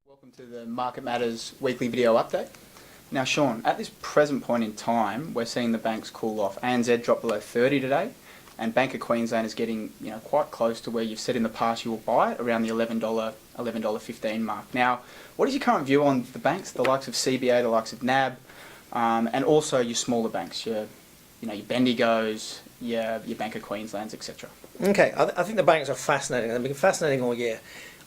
Welcome to the Market Matters weekly video update. Now Shawn, at this present point in time, we're seeing the banks cool off. ANZ dropped below 30 today, and Bank of Queensland is getting quite close to where you've said in the past you will buy it, around the $11.15 mark. Now, what is your current view on the banks, the likes of CBA, the likes of NAB, and also your smaller banks, your Bendigos, your Bank of Queenslands, etc.? Okay, I think the banks are fascinating. They've been fascinating all year.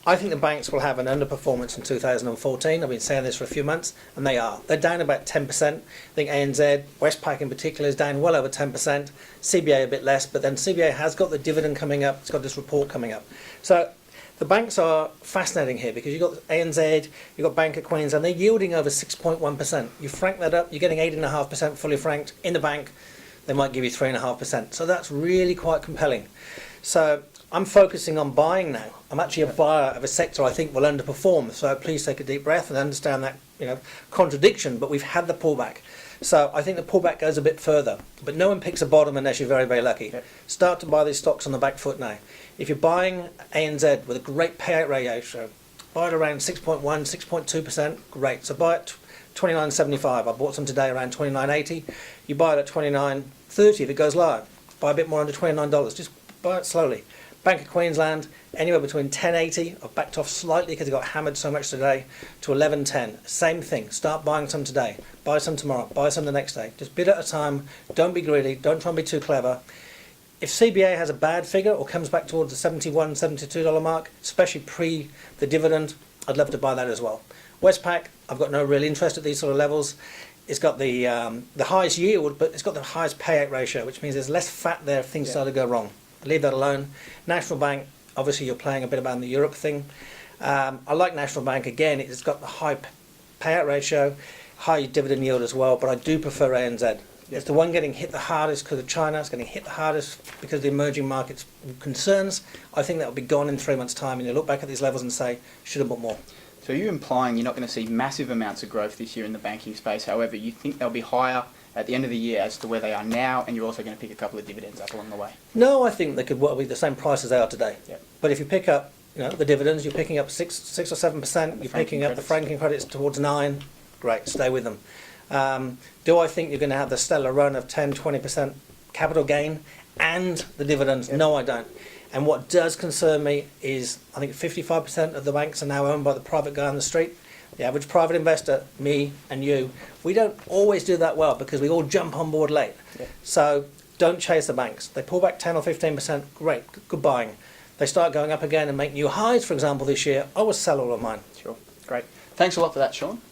I think the banks will have an underperformance in 2014. I've been saying this for a few months, and they are. They're down about 10%. I think ANZ, Westpac in particular, is down well over 10%. CBA a bit less, but then CBA has got the dividend coming up. It's got this report coming up. So the banks are fascinating here because you've got ANZ, you've got Bank of Queensland, they're yielding over 6.1%. You frank that up, you're getting 8.5% fully franked in the bank. They might give you 3.5%. So that's really quite compelling. So I'm focusing on buying now. I'm actually a buyer of a sector I think will underperform. So please take a deep breath and understand that contradiction. But we've had the pullback, so I think the pullback goes a bit further. But no one picks a bottom unless you're very, very lucky. Yep. Start to buy these stocks on the back foot now. If you're buying ANZ with a great payout ratio, buy it around 6.1, 6.2%. Great. So buy it 29.75. I bought some today around 29.80. You buy it at 29.30 if it goes live. Buy a bit more under $29. Just buy it slowly. Bank of Queensland, anywhere between 10.80, I've backed off slightly because it got hammered so much today, to 11.10. Same thing, start buying some today, buy some tomorrow, buy some the next day. Just bid at a time, don't be greedy, don't try and be too clever. If CBA has a bad figure or comes back towards the $71, $72 mark, especially pre the dividend, I'd love to buy that as well. Westpac, I've got no real interest at these sort of levels. It's got the highest yield, but it's got the highest payout ratio, which means there's less fat there if things start to go wrong. Leave that alone. National Bank, obviously you're playing a bit about the Europe thing. I like National Bank again. It's got the high payout ratio, high dividend yield as well, but I do prefer ANZ. Yep. It's the one getting hit the hardest because of China. It's getting hit the hardest because of the emerging markets concerns. I think that will be gone in 3 months' time, and you look back at these levels and say, should have bought more. So are you implying you're not going to see massive amounts of growth this year in the banking space? However, you think they'll be higher at the end of the year as to where they are now, and you're also going to pick a couple of dividends up along the way? No, I think they could be the same price as they are today. Yep. But if you pick up the dividends, you're picking up 6 or 7%, you're picking up the franking credits towards 9%, great, stay with them. Do I think you're going to have the stellar run of 10, 20% capital gain and the dividends? Yep. No, I don't. And what does concern me is I think 55% of the banks are now owned by the private guy on the street. The average private investor, me and you, we don't always do that well because we all jump on board late. Yeah. So don't chase the banks. They pull back 10 or 15%, great, good buying. They start going up again and make new highs, for example, this year, I will sell all of mine. Sure, great. Thanks a lot for that, Shawn.